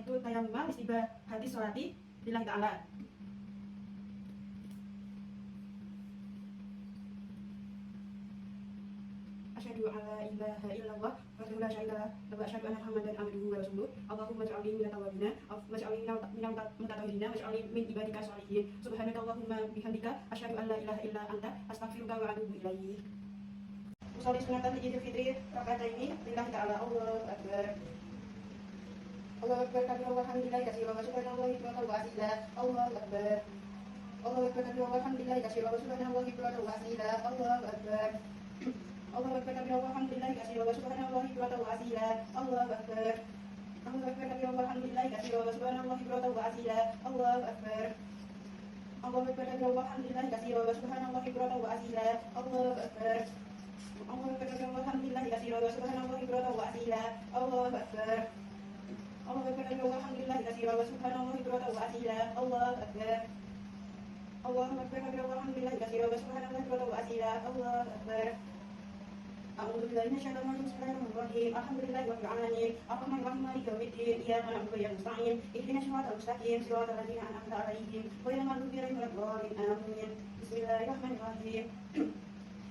nawaitu tayammuma istibahati sholati lillahi ta'ala. Asyhadu an la ilaha illallah wahdahu la syarika lah wa asyhadu anna Muhammadan abduhu wa rasuluh. Allahumma ij'alni minat tawwabin waj'alni minal mutatahhirin waj'alni min ibadika sholihin. Subhanaka Allahumma bihamdika asyhadu an la ilaha illa anta astaghfiruka wa atubu ilaik. Usolli sunatan Idul Fitri raka'ataini lillahi ta'ala. Allahu akbar. Allahu akbar kabira walhamdulillahi katsiran wa subhanallahi bukratan wa asila. Allahu akbar. Allahu akbar kabira walhamdulillahi katsiran wa subhanallahi bukratan wa asila. Allahu akbar. Allahu akbar kabira walhamdulillahi katsiran wa subhanallahi bukratan wa asila. Allahu akbar. Allahu akbar kabira walhamdulillahi katsiran wa subhanallahi bukratan wa asila. Allahu akbar. Allahu akbar kabira walhamdulillahi katsiran wa subhanallahi bukratan wa asila. Allahu akbar. Allahu akbar kabira walhamdulillahi katsiran wa subhanallahi bukratan wa asila. Allahu akbar. Allahu akbar kabira walhamdulillahi katsiran wa subhanallahi bukratan wa asila. Allahu akbar. Allahu akbar kabira walhamdulillahi katsiran wa subhanallahi bukratan wa asila. Allahu akbar. A'udzu billahi minasyaitonir rajim. Bismillahirrahmanirrahim. Alhamdulillahi rabbil alamin. Arrahmanir rahim maliki yaumiddin. Iyyaka na'budu wa iyyaka nasta'in. Ihdinas siratal mustaqim. Siratal ladzina an'amta 'alaihim ghairil maghdubi 'alaihim waladdallin. Amin. Bismillahirrahmanirrahim.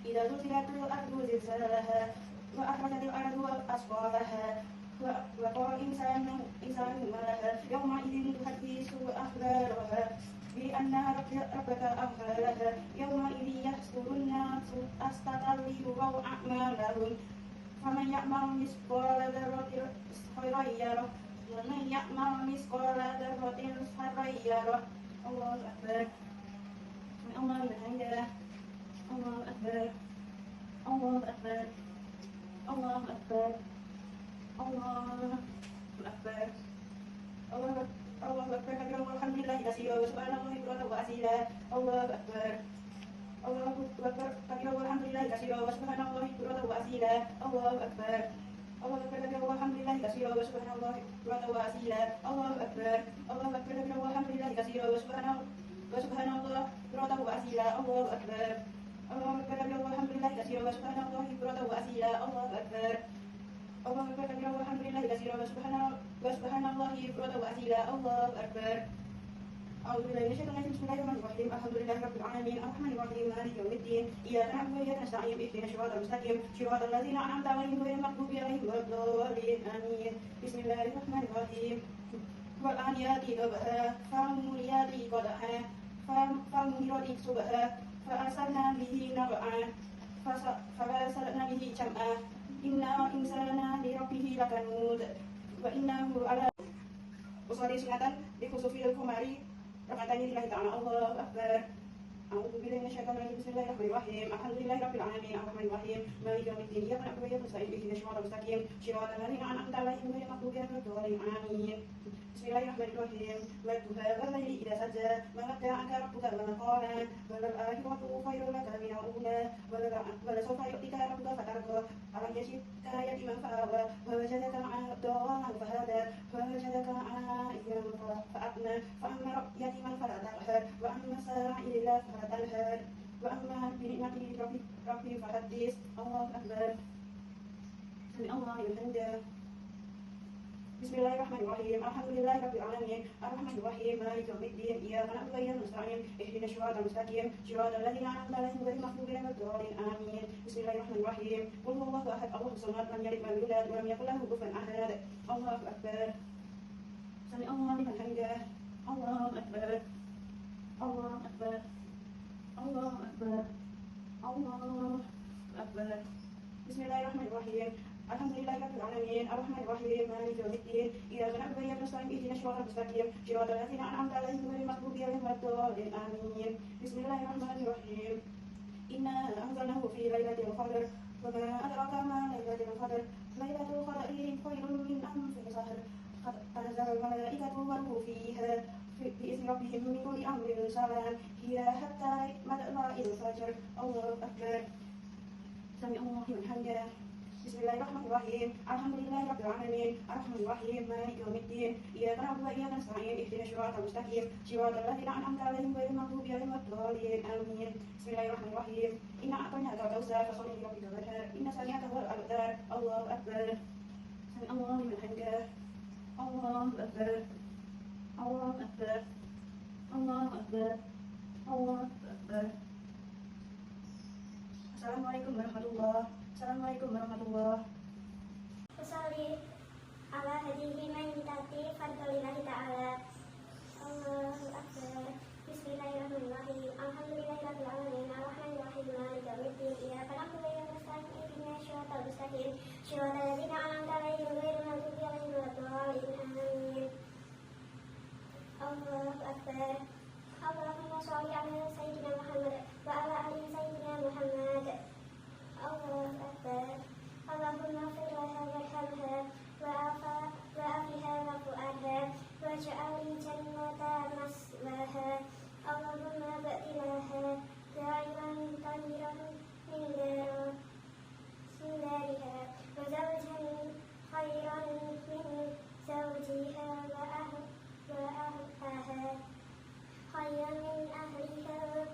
Idza zulzilatil ardu zilzalaha wa akhrajatil ardu asqalaha wa qala insanu ma laha yawma idzin tuhaddisu akhbaraha bi anna rabbaka awhalaha yawma idzin yahsurun nasu astaqallu wa a'malahum faman ya'mal misqala dzarratin khairan yarah wa man ya'mal misqala dzarratin sharran yarah. Allahu akbar. Allahu akbar. Allahu akbar. Allahu akbar. Allahu akbar. Allahu akbar. Allahu akbar kabira walhamdulillahi katsiran wa subhanallahi bukratan wa asila. Allahu akbar. Allahu akbar kabira walhamdulillahi katsiran wa subhanallahi bukratan wa asila. Allahu akbar. Allahu akbar kabira walhamdulillahi katsiran wa subhanallahi bukratan wa asila. Allahu akbar. Allahu akbar kabira walhamdulillahi katsiran wa subhanallahi bukratan wa asila. Allahu akbar. Allahu akbar kabira walhamdulillahi katsiran wa subhanallahi bukratan wa asila. Allahu akbar. Allahu akbar kabira walhamdulillahi katsiran wa subhanallahi bukratan wa asila. Allahu akbar. A'udzu billahi minasyaitonir rajim. Bismillahirrahmanirrahim. Alhamdulillahi rabbil alamin. Arrahmanir rahim maliki yaumiddin. Iyyaka na'budu wa iyyaka nasta'in. Ihdinas siratal mustaqim. Siratal ladzina an'amta 'alaihim ghairil maghdubi 'alaihim waladdallin. Amin. Bismillahirrahmanirrahim. Wal 'adiyati dhabha famuliyati qadha famuliyati subha fa'arsalna bihi nab'a fasalna bihi jam'a inna insana li rabbih lakanud wa innahu ala usolli sunatan bi khusufil qamari raka'ataini lillahi ta'ala. Allahu akbar. A'udzu billahi minasyaitonir rajim. Bismillahirrahmanirrahim. Alhamdulillahi rabbil alamin. Arrahmanir rahim maliki yaumiddin. Iyyaka na'budu wa iyyaka nasta'in. Ihdinas siratal mustaqim. Siratal ladzina an'amta 'alaihim ghairil maghdubi 'alaihim waladdallin. Amin. Bismillahirrahmanirrahim. Wadduha wal laili idza saja ma wadda'aka rabbuka wa ma qala wal akhiratu khairun laka minal ula wa sawfa yu'tika rabbuka fatarda alam yajidka yatiman fa'awa wa wajadaka 'abdan fahada wa wajadaka 'ailan fa'agna fa amma yatiman fala taqhar wa amma sa'ila fala tanhar wa amma bi ni'mati rabbi fahaddis. Allahu akbar. Sami Allahu liman hamidah. Bismillahirrahmanirrahim. Alhamdulillahi rabbil alamin. Arrahmanir rahim maliki yaumiddin. Iyyaka na'budu wa iyyaka nasta'in. Ihdinas siratal mustaqim. Siratal ladzina an'amta 'alaihim ghairil maghdubi 'alaihim waladdallin. Amin. Bismillahirrahmanirrahim. Qul huwallahu ahad. Allahus samad. Lam yalid wa lam yulad wa lam yakul lahu kufuwan ahad. Allahu akbar. Sami Allahu liman hamidah. Allahu akbar. Allahu akbar. Allahu akbar. Allahu akbar. Bismillahirrahmanirrahim. Alhamdulillahi rabbil alamin. Arrahmanir rahim maliki yaumiddin. Iyyaka na'budu wa iyyaka nasta'in. Ihdinas siratal mustaqim. Siratal ladzina an'amta 'alaihim ghairil maghdubi 'alaihim waladdallin. Amin. Bismillahirrahmanirrahim. Inna anzalnahu fi lailatul qadr. Wa ma adraka ma lailatul qadr. Lailatul qadri khairun min alfi shahr. Tanazzalul malaikatu war ruhu fiha bi'izni rabbihim min kulli amrin salam. Hiya hatta matla'il fajr. Allahu akbar. Sami Allahu liman hamidah. Bismillahirrahmanirrahim. Alhamdulillahi rabbil alamin. Arrahmanir rahim maliki yaumiddin. Iyyaka na'budu wa iyyaka nasta'in. Ihdinas siratal mustaqim. Siratal ladzina an'amta 'alaihim ghairil maghdubi 'alaihim waladdallin. Amin. Bismillahirrahmanirrahim. Inna a'tainaka al-kautsar fasholli li rabbika wanhar. Inna shani'aka huwal abtar. Allahu akbar. Sami Allahu liman hamidah. الله أكبر الله أكبر الله أكبر الله أكبر. Assalamualaikum warahmatullah. Assalamualaikum warahmatullah. Usolli ala hadihi mayyitati fadlillahi ta'ala. Allahu akbar. Bismillahirrahmanirrahim. Alhamdulillahirabbil alamin. Arrahmanirrahim. Maliki yaumiddin. Iyyaka na'budu wa iyyaka nasta'in. Ihdinas siratal mustaqim. Shiratal ladzina an'amta 'alaihim ghairil maghdubi 'alaihim waladdallin. Amin. Allahu akbar. Allahumma shalli ala sayyidina Muhammad wa ala ali sayyidina Muhammad. Allahu akbar. Allahumma ighfir laha warhamha wa'afiha wa'fu'anha waj'al jannata maswaha. Allahumma ba'tilaha da'iman tahiran min dariha wa zawjan khairan min zawjiha wa ahliha khairan min ahliha.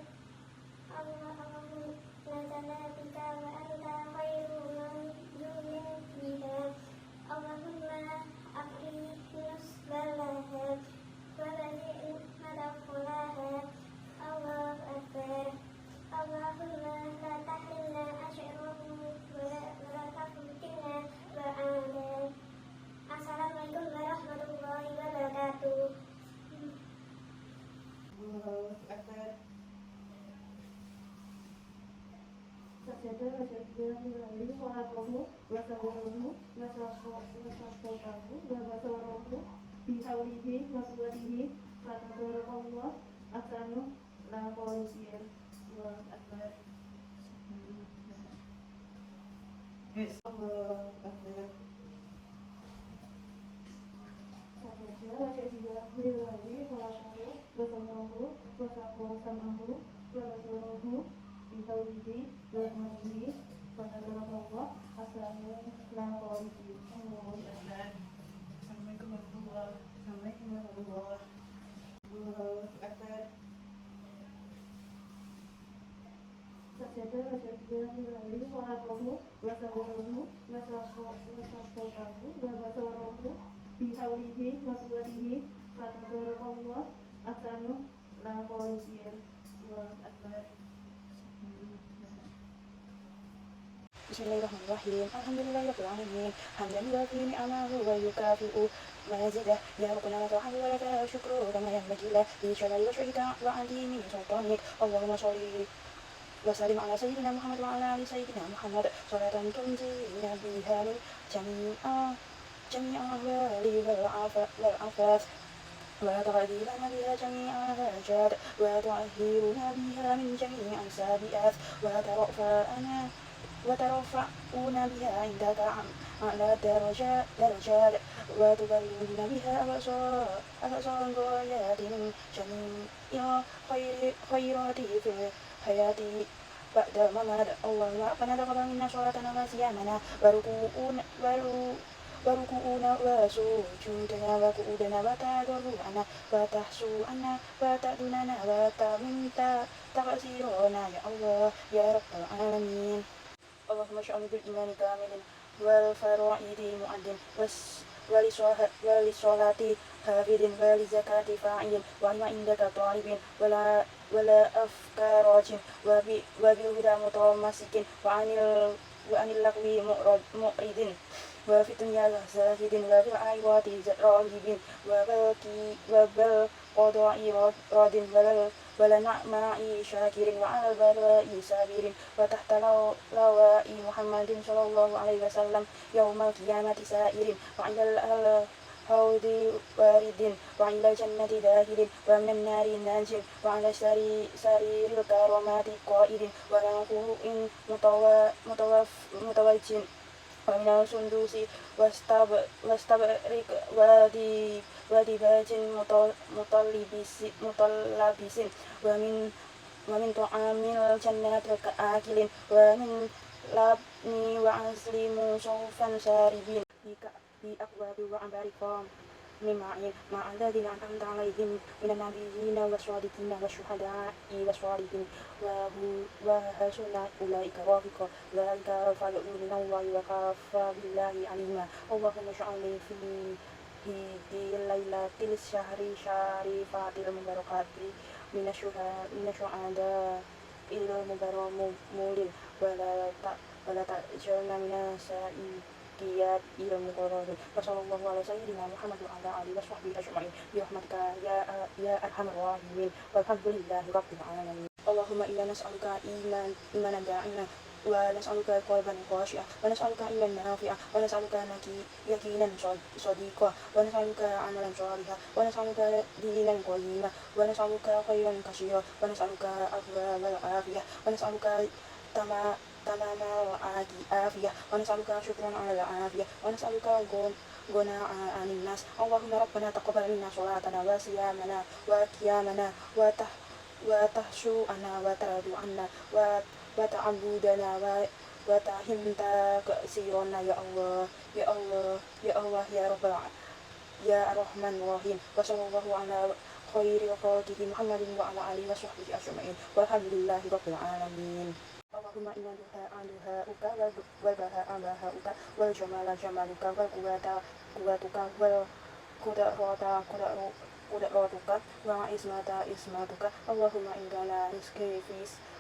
Allahumma nazala bika wa anta khairu manzulin biha. Allahumma aqri nusbalaha wa badi' madkhulaha. Allahu akbar. Allahumma la tahrimna ajrahu wa la taftinna ba'dahu. Assalamualaikum warahmatullahi wabarakatuh. Allahu Akbar. Sajada wajadnya melalui wa'alamu wasawaramu wasawaramu wasawaramu bihaulihi wasawarihi fatadarakallah asanu la qawliyah. Allahu Akbar. Allahu Akbar. Sajada wajadnya melalui wa'alamu wasawaramu wasawaramu wasawaramu bihaulihi wasawarihi fatadarakallah asanu la qawliyah. Allahu Akbar. Assalamualaikum warahmatullahi wabarakatuh. Assalamualaikum warahmatullahi wabarakatuh. Allahu Akbar. Sajada wajadnya melalui wa'alamu wasawaramu wasawaramu wasawaramu bihaulihi wasawarihi fatadarakallah asanu la qawliyah. Allahu Akbar. Bismillahirrahmanirrahim. Alhamdulillahirabbil alamin. Hamdan yuwafi ni'amahu wa yukafi'u mazidah. Ya Rabbana lakal hamdu wa lakal syukru kama yanbaghi li jalali wajhika wa 'azimi sultanik. Allahumma shalli wa sallim ala sayyidina Muhammad wa ala ali sayyidina Muhammad salatan tunjina biha min jami'a wali wal afat wa taqdilana biha jami'a hajat wa tu'ahhiruna biha min jami'i sabi'at wa tarfa'una biha indaka ala darajat wa tuballighuna biha aqsal ghayatin jami'a khairati fi hayati ba'da mamad. Allahumma rabbana taqabbal minna sholatana wa siyamana wa ruku'una wa sujudana wa qu'udana wa tadarru'ana wa tahsu'ana wa ta'dunana wa ta'minta taqsirona ya Allah ya Rabbal alamin. Allahumma sya'alni bil imani kamilin wal fara'idi mu'addin walisolati hafidin walizakati fa'ilin wa ma indaka talibin wala afkarajin wa bil huda mutamasikin wa anil laqwi mu'ridin wa fitunya zahidin wa bil aywati rahibin wa bal qada'i radin wala na'ma'i syakirin wa alal bala'i sabirin wa tahta lawa'i Muhammadin sallallahu alaihi wasallam yaumal qiyamati sa'irin wa ilal haudi waridin wa ilal jannati dahilin wa minan nari najin wa ala saril karamati qa'idin wa naqu'in mutawajjin wa minal sundusi wastabrik wadi bajin mutallabisin wa min ta'amil jannat akilin wa min labni wa asli musawfan saribin bi akwabi wa ambarikom mima'in ma'alladhina an'amta alaihim minan nabiyina was-shadiqina wasyuhada'i was-shalihin wa hasuna ulaika rafiqa dzalika fadlun minallahi wa kafa billahi alima. Allahumma sya'alni fi lailatil syahri syarifatil mubarakati minasyuhada ilal mubaramulil wala ta'jalna minasa'ikiyat ilal muqarrabin wasallallahu ala sayyidina Muhammad wa ala alihi wa sahbihi ajma'in birahmatika ya arhamar rahimin walhamdulillahi rabbil alamin. Allahumma inna nas'aluka imanan da'iman wa nas'aluka qalban khashi'an wa nas'aluka ilman nafi'an wa nas'aluka yaqinan shadiqan wa nas'aluka amalan shalihan wa nas'aluka dinan qayyima wa nas'aluka khairan katsiran wa nas'aluka afdalal afiyah wa nas'aluka tamamal afiyah wa nas'aluka syukran 'alal afiyah wa nas'aluka guna anin nas. Allahumma rabbana taqabbal minna sholatana wa siyamana wa qiyamana wa tahsyu'ana wa taradu'anna wa ta'abudana wa tahimta kasirona ya Allah ya Allah ya Allah ya Rabbal ya Rahman Rahim wa sallallahu ala khairi khalqihi Muhammadin wa ala alihi wa sahbihi ajma'in walhamdulillahi rabbil alamin. Allahumma inna duha'uka wal baha'uka wal jamala jamaluka wal quwwatuka wal qudratuka wa ismatuka. Allahumma inna rizqi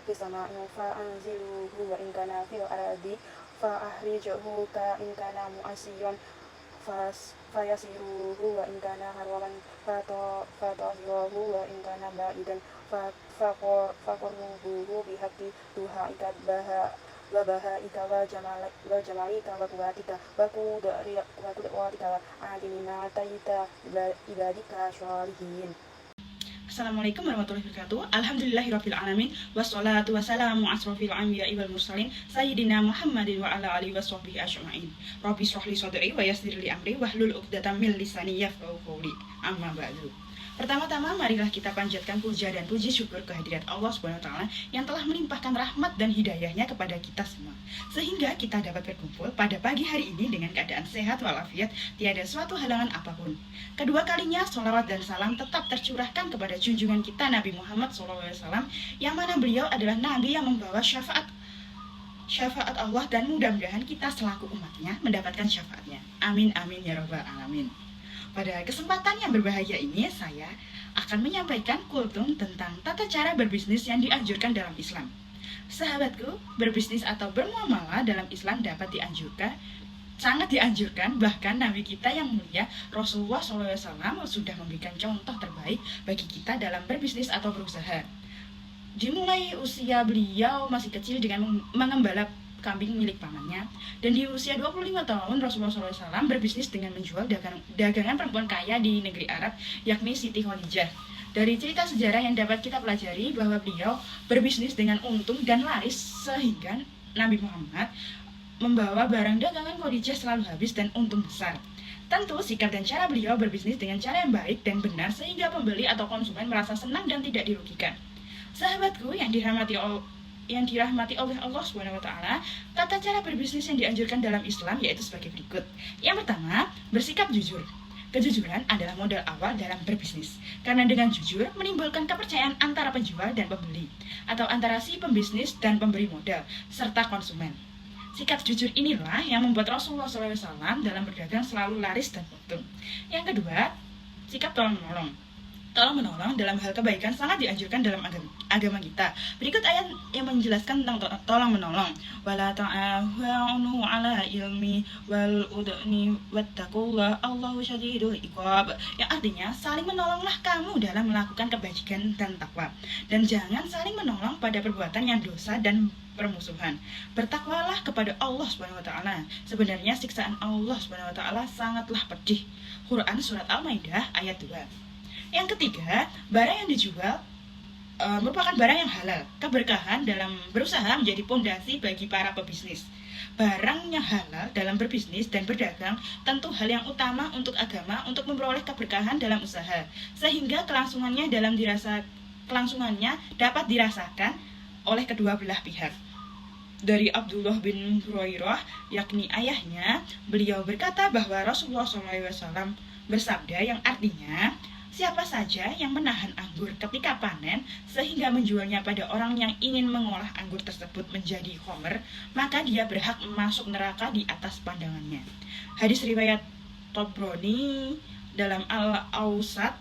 fi sama'in fa'anziluhu wa in kana fil ardi fa'ahrijuhu ka in kana mu'asiyan fayasiruhu wa in kana harwaman fatahirahu wa in kana ba'idan faqarruhu bihaqqi duha'ika wa bahaika wa jamalika wa quwwatika wa qudratika wa adilina taita ibadika sholihin. Assalamualaikum warahmatullahi wabarakatuh. Alhamdulillahirabbil alamin wassalatu wassalamu asrofil anbiya'i wal mursalin sayyidina Muhammadin wa ala alihi washabbihi ajma'in. Rabbi shrah li sadri wa yassir li amri wahlul 'uqdatam min lisani yafqahu qawli. Amma ba'du. Pertama-tama marilah kita panjatkan puja dan puji syukur kehadirat Allah Subhanahu wa taala yang telah melimpahkan rahmat dan hidayahnya kepada kita semua sehingga kita dapat berkumpul pada pagi hari ini dengan keadaan sehat walafiat, tiada suatu halangan apapun. Kedua kalinya sholawat dan salam tetap tercurahkan kepada junjungan kita Nabi Muhammad SAW yang mana beliau adalah nabi yang membawa syafaat Allah dan mudah-mudahan kita selaku umatnya mendapatkan syafaatnya. Amin amin ya rabbal alamin. Pada kesempatan yang berbahagia ini, saya akan menyampaikan kultum tentang tata cara berbisnis yang dianjurkan dalam Islam. Sahabatku, berbisnis atau bermuamalah dalam Islam dapat dianjurkan, sangat dianjurkan, bahkan Nabi kita yang mulia Rasulullah SAW sudah memberikan contoh terbaik bagi kita dalam berbisnis atau berusaha. Dimulai usia beliau masih kecil dengan mengembala kambing milik pamannya, dan di usia 25 tahun Rasulullah SAW berbisnis dengan menjual dagangan perempuan kaya di negeri Arab, yakni Siti Khadijah. Dari cerita sejarah yang dapat kita pelajari bahwa beliau berbisnis dengan untung dan laris sehingga Nabi Muhammad membawa barang dagangan Khadijah selalu habis dan untung besar. Tentu sikap dan cara beliau berbisnis dengan cara yang baik dan benar sehingga pembeli atau konsumen merasa senang dan tidak dirugikan. Sahabatku yang dirahmati oleh Allah SWT, tata cara berbisnis yang dianjurkan dalam Islam yaitu sebagai berikut. Yang pertama, bersikap jujur. Kejujuran adalah modal awal dalam berbisnis, karena dengan jujur menimbulkan kepercayaan antara penjual dan pembeli, atau antara si pembisnis dan pemberi modal, serta konsumen. Sikap jujur inilah yang membuat Rasulullah SAW dalam berdagang selalu laris dan untung. Yang kedua, sikap tolong-menolong. Tolong-menolong dalam hal kebaikan sangat dianjurkan dalam agama kita. Berikut ayat yang menjelaskan tentang tolong-menolong. Wala ta'awanu 'ala ilmi wal udni wattaqullah Allahu syadidul iqab. Yang artinya saling menolonglah kamu dalam melakukan kebajikan dan takwa, dan jangan saling menolong pada perbuatan yang dosa dan permusuhan. Bertakwalah kepada Allah Subhanahu wa taala. Sebenarnya siksaan Allah Subhanahu wa taala sangatlah pedih. Quran surat Al-Maidah ayat 2. Yang ketiga, barang yang dijual merupakan barang yang halal. Keberkahan dalam berusaha menjadi pondasi bagi para pebisnis. Barang yang halal dalam berbisnis dan berdagang tentu hal yang utama untuk agama untuk memperoleh keberkahan dalam usaha, sehingga kelangsungannya dapat dirasakan oleh kedua belah pihak. Dari Abdullah bin Hurairah, yakni ayahnya, beliau berkata bahwa Rasulullah SAW bersabda yang artinya, siapa saja yang menahan anggur ketika panen sehingga menjualnya pada orang yang ingin mengolah anggur tersebut menjadi khamr, maka dia berhak masuk neraka di atas pandangannya. Hadis riwayat Tobroni dalam Al-Awsat,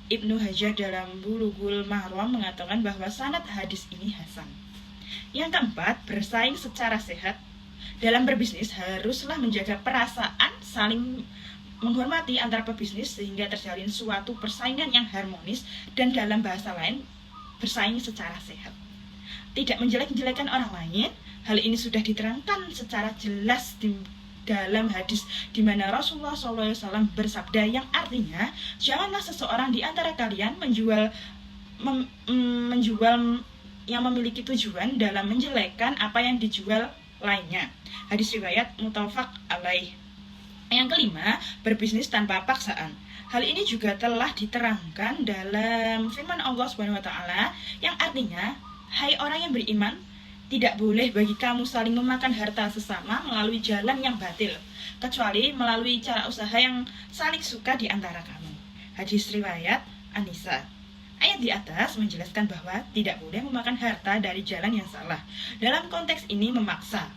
Ibnu Hajar dalam Bulughul Maram mengatakan bahwa sanad hadis ini hasan. Yang keempat, bersaing secara sehat. Dalam berbisnis haruslah menjaga perasaan saling menghormati antara pebisnis sehingga terjalin suatu persaingan yang harmonis dan dalam bahasa lain bersaing secara sehat. Tidak menjelek-jelekan orang lain. Hal ini sudah diterangkan secara jelas di dalam hadis di mana Rasulullah SAW bersabda yang artinya, janganlah seseorang di antara kalian menjual yang memiliki tujuan dalam menjelekkan apa yang dijual lainnya. Hadis riwayat muttafaq alaih. Yang kelima, berbisnis tanpa paksaan. Hal ini juga telah diterangkan dalam firman Allah SWT yang artinya, hai orang yang beriman, tidak boleh bagi kamu saling memakan harta sesama melalui jalan yang batil, kecuali melalui cara usaha yang saling suka di antara kamu. Hadis riwayat An-Nisa. Ayat di atas menjelaskan bahwa tidak boleh memakan harta dari jalan yang salah. Dalam konteks ini memaksa.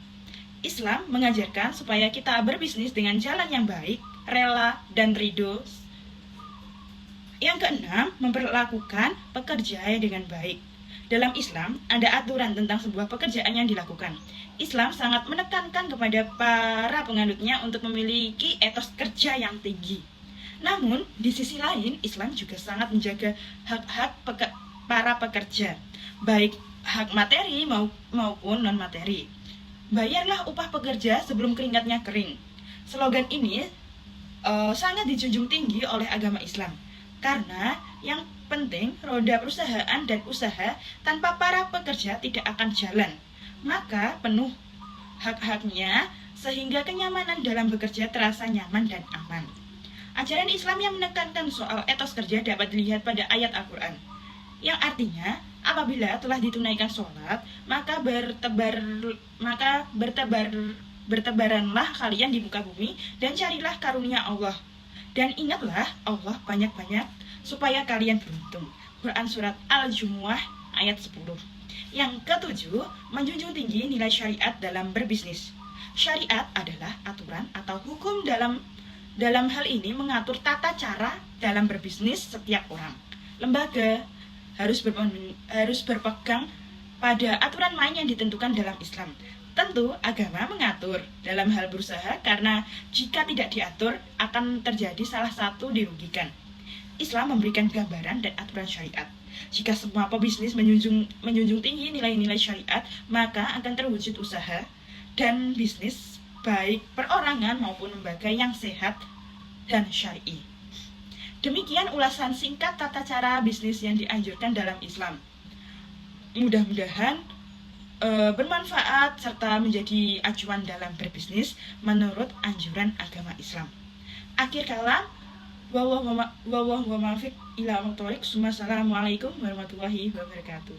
Islam mengajarkan supaya kita berbisnis dengan jalan yang baik, rela, dan ridho. Yang keenam, memperlakukan pekerja dengan baik. Dalam Islam, ada aturan tentang sebuah pekerjaan yang dilakukan. Islam sangat menekankan kepada para penganutnya untuk memiliki etos kerja yang tinggi. Namun, di sisi lain, Islam juga sangat menjaga hak-hak para pekerja, baik hak materi maupun non-materi. Bayarlah upah pekerja sebelum keringatnya kering. Slogan ini sangat dijunjung tinggi oleh agama Islam, karena yang penting roda perusahaan dan usaha tanpa para pekerja tidak akan jalan. Maka penuh hak-haknya sehingga kenyamanan dalam bekerja terasa nyaman dan aman. Ajaran Islam yang menekankan soal etos kerja dapat dilihat pada ayat Al-Quran, yang artinya apabila telah ditunaikan sholat, maka bertebaranlah kalian di muka bumi dan carilah karunia Allah. Dan ingatlah Allah banyak-banyak supaya kalian beruntung. Quran Surat Al-Jumu'ah ayat 10. Yang ketujuh, menjunjung tinggi nilai syariat dalam berbisnis. Syariat adalah aturan atau hukum dalam hal ini mengatur tata cara dalam berbisnis setiap orang. Lembaga harus berpegang pada aturan main yang ditentukan dalam Islam. Tentu agama mengatur dalam hal berusaha karena jika tidak diatur akan terjadi salah satu dirugikan. Islam memberikan gambaran dan aturan syariat. Jika semua pebisnis menjunjung tinggi nilai-nilai syariat, maka akan terwujud usaha dan bisnis baik perorangan maupun lembaga yang sehat dan syar'i. Demikian ulasan singkat tata cara bisnis yang dianjurkan dalam Islam. Mudah-mudahan bermanfaat serta menjadi acuan dalam berbisnis menurut anjuran agama Islam. Akhir kalam, wallahu muwaffiq ila aqwamit thoriq. Wassalamualaikum warahmatullahi wabarakatuh.